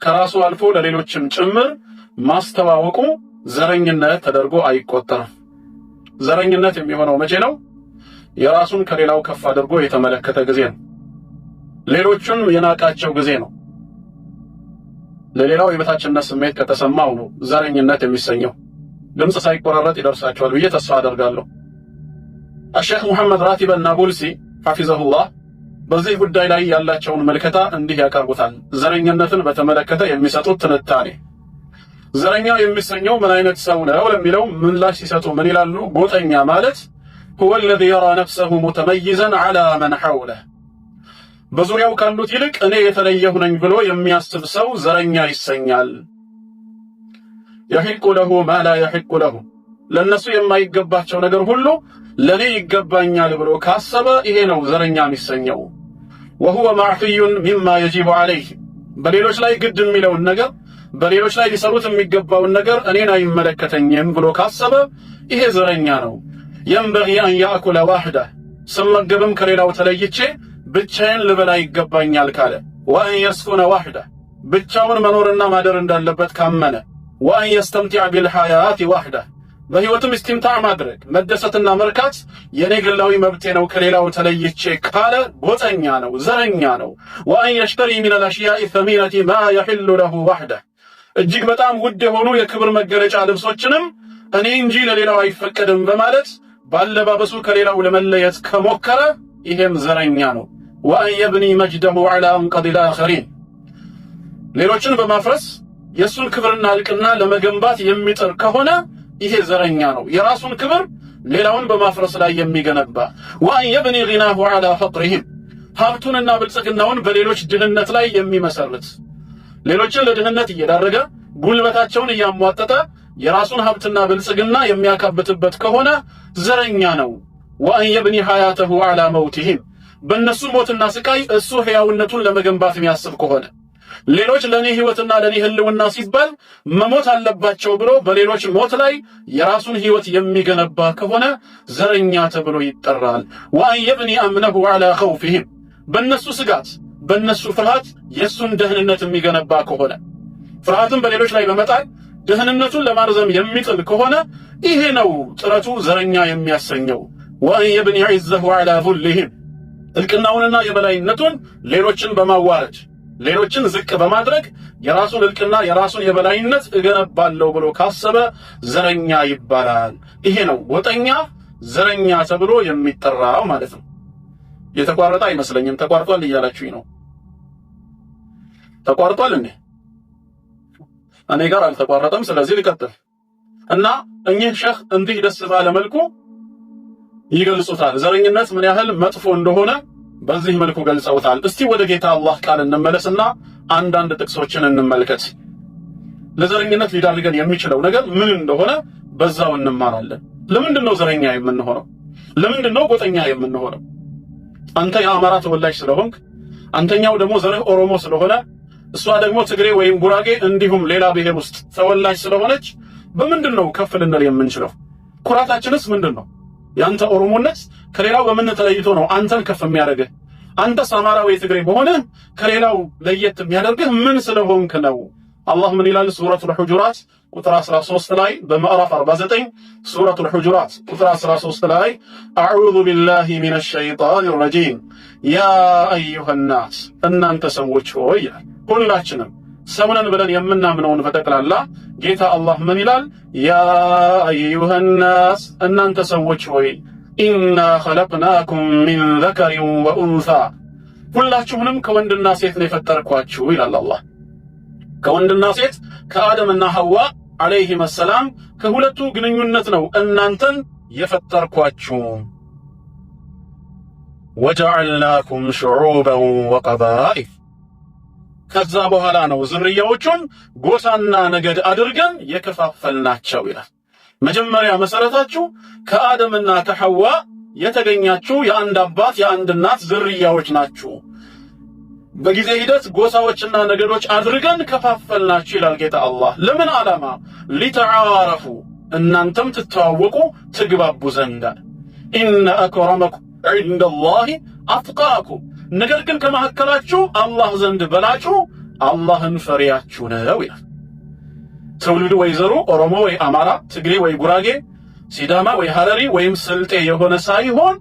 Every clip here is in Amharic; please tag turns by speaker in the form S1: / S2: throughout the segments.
S1: ከራሱ አልፎ ለሌሎችም ጭምር ማስተዋወቁ ዘረኝነት ተደርጎ አይቆጠርም። ዘረኝነት የሚሆነው መቼ ነው? የራሱን ከሌላው ከፍ አድርጎ የተመለከተ ጊዜ ነው። ሌሎቹን የናቃቸው ጊዜ ነው። ለሌላው የበታችነት ስሜት ከተሰማው ነው ዘረኝነት የሚሰኘው። ድምፅ ሳይቆራረጥ ይደርሳቸዋል ብዬ ተስፋ አደርጋለሁ። الشيخ محمد راتب النابلسي حفظه الله በዚህ ጉዳይ ላይ ያላቸውን መልከታ እንዲህ ያቀርቡታል። ዘረኝነትን በተመለከተ የሚሰጡት ትንታኔ ዘረኛ የሚሰኘው ምን አይነት ሰው ነው ለሚለው ምላሽ ሲሰጡ ምን ይላሉ? ጎጠኛ ማለት هو الذي يرى نفسه متميزا على من حوله በዙሪያው ካሉት ይልቅ እኔ የተለየሁ ነኝ ብሎ የሚያስብ ሰው ዘረኛ ይሰኛል። يحق له ما لا يحق له ለነሱ የማይገባቸው ነገር ሁሉ ለኔ ይገባኛል ብሎ ካሰበ ይሄ ነው ዘረኛ የሚሰኘው። وهو معفي مما يجب عليه በሌሎች ላይ ግድ የሚለውን ነገር በሌሎች ላይ ሊሰሩት የሚገባውን ነገር እኔን አይመለከተኝም ብሎ ካሰበ ይሄ ዘረኛ ነው። ينبغي أن يأكل واحدة ስመገብም ከሌላው ተለይቼ ብቻዬን ልበላ ይገባኛል ካለ وأن يسكن واحدة ብቻውን መኖርና ማደር እንዳለበት ካመነ وأن يستمتع بالحياة واحدة በህይወትም استمتاع ማድረግ መደሰትና መርካት የኔ ግላዊ መብቴ ነው ከሌላው ተለይቼ ካለ ጎጠኛ ነው፣ ዘረኛ ነው። وأن يشتري من الأشياء الثمينة ما يحل له وحده እጅግ በጣም ውድ የሆኑ የክብር መገለጫ ልብሶችንም እኔ እንጂ ለሌላው አይፈቀድም በማለት ባለባበሱ ከሌላው ለመለየት ከሞከረ ይሄም ዘረኛ ነው። وأن يبني مجده على أنقاض الآخرين ሌሎችን በማፍረስ የሱን ክብርና ልቅና ለመገንባት የሚጥር ከሆነ ይሄ ዘረኛ ነው። የራሱን ክብር ሌላውን በማፍረስ ላይ የሚገነባ وأن يبني غناه على فقرهم ሀብቱንና ብልጽግናውን በሌሎች ድህነት ላይ የሚመሰርት ሌሎችን ለድህነት እየዳረገ ጉልበታቸውን እያሟጠጠ የራሱን ሀብትና ብልጽግና የሚያካብትበት ከሆነ ዘረኛ ነው። وأن يبني حياته على موتهم በእነሱ ሞትና ስቃይ እሱ ሕያውነቱን ለመገንባት የሚያስብ ከሆነ ሌሎች ለኔ ህይወትና ለኔ ህልውና ሲባል መሞት አለባቸው ብሎ በሌሎች ሞት ላይ የራሱን ህይወት የሚገነባ ከሆነ ዘረኛ ተብሎ ይጠራል። وأن يبني أمنه على خوفهم በእነሱ ስጋት በእነሱ ፍርሃት የሱን ደህንነት የሚገነባ ከሆነ ፍርሃትን በሌሎች ላይ በመጣል ደህንነቱን ለማርዘም የሚጥል ከሆነ ይሄ ነው ጥረቱ ዘረኛ የሚያሰኘው። وأن يبني عزه على ذلهم እልቅናውንና የበላይነቱን ሌሎችን በማዋረድ ሌሎችን ዝቅ በማድረግ የራሱን እልቅና የራሱን የበላይነት እገነባለሁ ብሎ ካሰበ ዘረኛ ይባላል። ይሄ ነው ጎጠኛ ዘረኛ ተብሎ የሚጠራው ማለት ነው። የተቋረጠ አይመስለኝም። ተቋርጧል እያላችሁኝ ነው። ተቋርጧል እንዴ? እኔ ጋር አልተቋረጠም። ስለዚህ ልቀጥል እና እኚህ ሼህ እንዲህ ደስ ባለ መልኩ ይገልጹታል። ዘረኝነት ምን ያህል መጥፎ እንደሆነ በዚህ መልኩ ገልጸውታል። እስቲ ወደ ጌታ አላህ ቃል እንመለስና አንዳንድ ጥቅሶችን እንመልከት። ለዘረኝነት ሊዳርገን የሚችለው ነገር ምን እንደሆነ በዛው እንማራለን። ለምንድን ነው ዘረኛ የምንሆነው? ለምንድን ነው ጎጠኛ የምንሆነው? አንተ የአማራ ተወላጅ ስለሆንክ፣ አንተኛው ደግሞ ዘርህ ኦሮሞ ስለሆነ፣ እሷ ደግሞ ትግሬ ወይም ጉራጌ እንዲሁም ሌላ ብሔር ውስጥ ተወላጅ ስለሆነች በምንድን ነው ከፍ ልንል የምንችለው? ኩራታችንስ ምንድን ነው? ያንተ ኦሮሞነት ከሌላው በምን ተለይቶ ነው አንተን ከፍ የሚያደርግህ? አንተስ አማራ ወይ ትግሬ በሆነ ከሌላው ለየት የሚያደርግህ ምን ስለሆንክ ነው? አላህ ምን ይላል? ሱረቱል ሁጁራት ቁጥር 13 ላይ በምዕራፍ 49 ሱረቱል ሁጁራት ቁጥር 13 ላይ አዑዙ ቢላሂ ሚነሽ ሸይጣኒር ረጂም ያ አዩሃን ናስ እናንተ ሰዎች ሆይ ሁላችንም ሰውነን ብለን የምናምነውን በጠቅላላ ጌታ አላህ ምን ይላል? ያ አዩሃን ናስ እናንተ ሰዎች ሆይ ኢና ኸለቅናኩም ሚን ዘከሪን ወኡንሳ ሁላችሁንም ከወንድና ሴት ነው የፈጠርኳችሁ ይላል አላህ። ከወንድና ሴት ከአደምና ሐዋ አለይሂም ሰላም ከሁለቱ ግንኙነት ነው እናንተን የፈጠርኳችሁ። ወጀዐልናኩም ሹዑበን ወቀባኢል ከዛ በኋላ ነው ዝርያዎቹን ጎሳና ነገድ አድርገን የከፋፈልናቸው ይላል። መጀመሪያ መሰረታችሁ ከአደምና ከሐዋ የተገኛችሁ የአንድ አባት የአንድ እናት ዝርያዎች ናችሁ። በጊዜ ሂደት ጎሳዎችና ነገዶች አድርገን ከፋፈልናችሁ ይላል ጌታ አላህ። ለምን ዓላማ? ሊተዓረፉ እናንተም ትተዋወቁ ትግባቡ ዘንድ። ኢነ አክረመኩም ዒንደላሂ አትቃኩም ነገር ግን ከመካከላችሁ አላህ ዘንድ በላጩ አላህን ፈሪያችሁ ነው ይላል። ትውልዱ ወይ ዘሩ ኦሮሞ ወይ አማራ፣ ትግሬ ወይ ጉራጌ፣ ሲዳማ ወይ ሐረሪ ወይም ስልጤ የሆነ ሳይሆን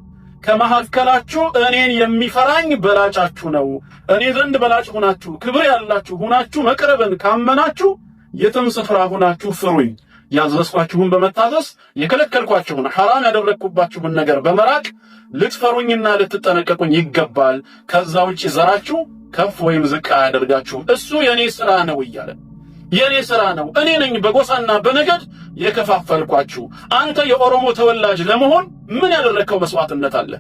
S1: ከመካከላችሁ እኔን የሚፈራኝ በላጫችሁ ነው። እኔ ዘንድ በላጭ ሆናችሁ ክብር ያላችሁ ሆናችሁ መቅረብን ካመናችሁ የትም ስፍራ ሆናችሁ ፍሩኝ። ያዘዝኳችሁን በመታዘዝ የከለከልኳችሁን ሐራም ያደረግኩባችሁን ነገር በመራቅ ልትፈሩኝና ልትጠነቀቁኝ ይገባል። ከዛ ውጪ ዘራችሁ ከፍ ወይም ዝቅ አያደርጋችሁም። እሱ የኔ ሥራ ነው እያለ የኔ ሥራ ነው። እኔ ነኝ በጎሳና በነገድ የከፋፈልኳችሁ። አንተ የኦሮሞ ተወላጅ ለመሆን ምን ያደረግከው መስዋዕትነት አለ?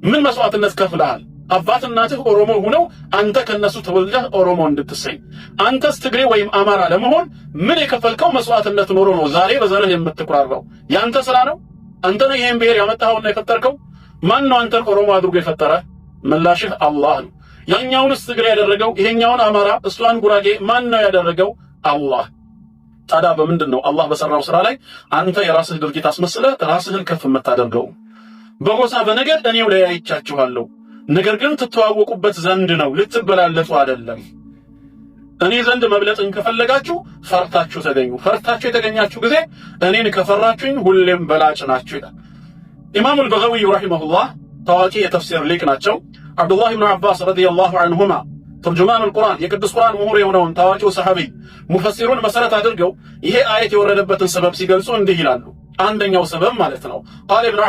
S1: ምን መስዋዕትነት ከፍለሃል? አባት እናትህ ኦሮሞ ሆነው አንተ ከነሱ ተወልደህ ኦሮሞ እንድትሰኝ። አንተስ ትግሬ ወይም አማራ ለመሆን ምን የከፈልከው መስዋዕትነት ኖሮ ነው ዛሬ በዘርህ የምትኩራራው? ያንተ ሥራ ነው? አንተ ነው ይሄን ብሔር ያመጣኸውና የፈጠርከው? ማን ነው አንተን ኦሮሞ አድርጎ የፈጠረ? ምላሽህ አላህ ነው። ያኛውንስ ትግሬ ያደረገው ይሄኛውን አማራ እሷን ጉራጌ ማን ነው ያደረገው? አላህ። ታዲያ በምንድን ነው አላህ በሰራው ሥራ ላይ አንተ የራስህ ድርጊት አስመስለህ ራስህን ከፍ የምታደርገው? በጎሳ በነገድ እኔው ላይ አይቻችኋለሁ፣ ነገር ግን ትተዋወቁበት ዘንድ ነው፣ ልትበላለጡ አይደለም። እኔ ዘንድ መብለጥን ከፈለጋችሁ ፈርታችሁ ተገኙ። ፈርታችሁ የተገኛችሁ ጊዜ እኔን ከፈራችሁኝ ሁሌም በላጭ ናችሁ ይላል። ኢማሙ አልበጋዊ ረሂመሁላህ ታዋቂ የተፍሲር ሊቅ ናቸው። አብዱላህ ብኑ አባስ ረዲየላሁ ዐንሁማ ተርጁማኑል ቁርአን የቅዱስ ቁርአን ምሁር የሆነውን ታዋቂው ሰሐቢ ሙፈሲሩን መሰረት አድርገው ይሄ አየት የወረደበትን ሰበብ ሲገልጹ እንዲህ ይላሉ። አንደኛው ሰበብ ማለት ነው ቃል ኢብኑ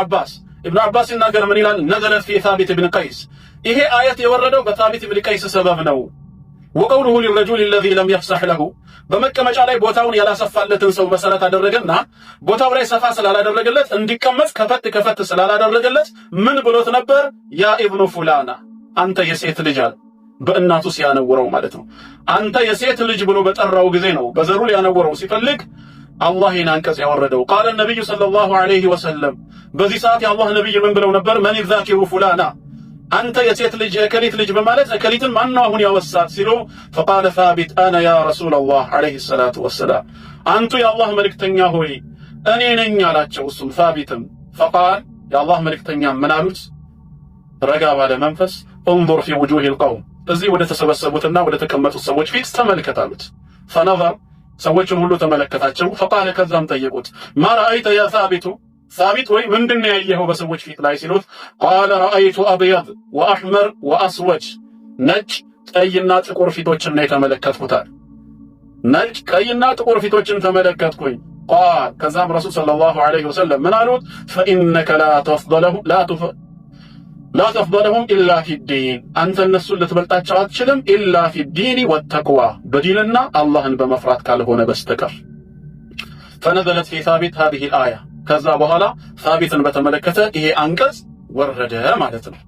S1: አባስ ሲናገር ምን ይላል? ነዘለት ፊ ሳቢት ብን ቀይስ፣ ይሄ አየት የወረደው በሳቢት ብን ቀይስ ሰበብ ነው። ወቀውሉሁ ሊረጁል الذي لم يفسح له፣ በመቀመጫ ላይ ቦታውን ያላሰፋለትን ሰው መሰረት አደረገና ቦታው ላይ ሰፋ ስላላደረገለት እንዲቀመጥ ከፈት ስላላደረገለት ምን ብሎት ነበር? ያ ኢብኑ ፉላና፣ አንተ የሴት ልጅ አለ። በእናቱ ሲያነውረው ማለት ነው። አንተ የሴት ልጅ ብሎ በጠራው ጊዜ ነው በዘሩ ሊያነውረው ሲፈልግ አላህ ይህን አንቀጽ ያወረደው። ቃለ ነቢዩ ሰለላሁ ዐለይሂ ወሰለም፣ በዚህ ሰዓት የአላህ ነቢይ ምን ብለው ነበር? መን ዛኪሩ ፉላና፣ አንተ የሴት ልጅ የከሊት ልጅ በማለት ከሊትን ማነው አሁን ያወሳት ሲሉ ፈቃለ ሳቢት አነ ያ ረሱለላህ ዐለይሂ ሰላቱ ወሰላም፣ አንቱ የአላህ መልእክተኛ ሆይ እኔ ነኝ አላቸው። እሱም ሳቢትም ፈቃል፣ የአላህ መልእክተኛ ምን አሉት? ረጋ ባለ መንፈስ እንظር ፊ ውጁሂል ቀውም፣ እዚህ ወደ ተሰበሰቡትና ወደ ተቀመጡት ሰዎች ፊት ተመልከት አሉት። ፈነዘር፣ ሰዎችን ሁሉ ተመለከታቸው። ፈቃለ፣ ከዛም ጠየቁት ማ ረአይተ ያ ሳቢቱ፣ ሳቢት ወይ ምንድነው ያየኸው በሰዎች ፊት ላይ ሲሉት ቃለ ረአይቱ አብየድ ወአሕመር ወአስወድ፣ ነጭ ቀይና ጥቁር ፊቶችን የተመለከትኩታል። ነጭ ቀይና ጥቁር ፊቶችን ተመለከትኩኝ። ቃል፣ ከዛም ረሱል ሰለላሁ ዐለይሂ ወሰለም ምን አሉት? ፈኢነከ ላ ተፍደለሁም ኢላ ፊዲን፣ አንተ እነሱን ልትበልጣቸው አትችልም። ኢላ ፊዲኒ ወተቅዋ፣ በዲንና አላህን በመፍራት ካልሆነ በስተቀር። ፈነዘለት ፊ ሳቢት ሃዚሂል አያ፣ ከዛ በኋላ ሳቢትን በተመለከተ ይሄ አንቀጽ ወረደ ማለት ነው።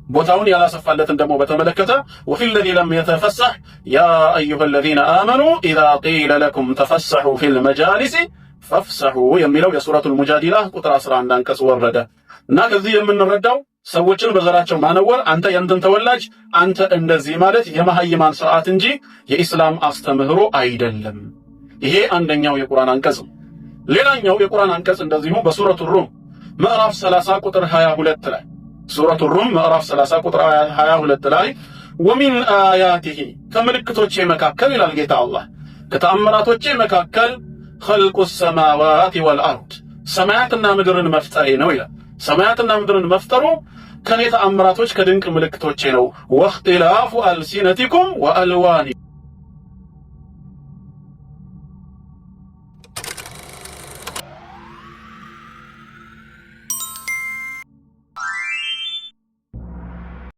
S1: ቦታውን ያላሰፋለትን ደግሞ በተመለከተ ወፊ ለዚ ለም የተፈሰሕ ያ አዩሃ ለዚነ አመኑ ኢዛ ቂለ ለኩም ተፈሰሑ ፊል መጃሊሲ ፈፍሰሑ የሚለው የሱረቱል ሙጃዲላ ቁጥር 11 አንቀጽ ወረደ እና ከዚህ የምንረዳው ሰዎችን በዘራቸው ማነወር፣ አንተ የእንትን ተወላጅ፣ አንተ እንደዚህ ማለት የመሃይማን ስርዓት እንጂ የኢስላም አስተምህሮ አይደለም። ይሄ አንደኛው የቁርአን አንቀጽ ነው። ሌላኛው የቁርአን አንቀጽ እንደዚሁ በሱረቱ ሩም ምዕራፍ 30 ቁጥር 22 ላይ ሱረቱ ሩም ምዕራፍ 30 ቁጥር 22 ላይ ወሚን አያቲሂ፣ ከምልክቶቼ መካከል ይላል ጌታ አላህ፣ ከተአምራቶቼ መካከል ኸልቁ ሰማዋት ወልአርድ፣ ሰማያትና ምድርን መፍጠሬ ነው ይላል። ሰማያትና ምድርን መፍጠሩ ከኔ ተአምራቶች ከድንቅ ምልክቶቼ ነው። ወእኽቲላፉ አልሲነቲኩም ወአልዋኒ፣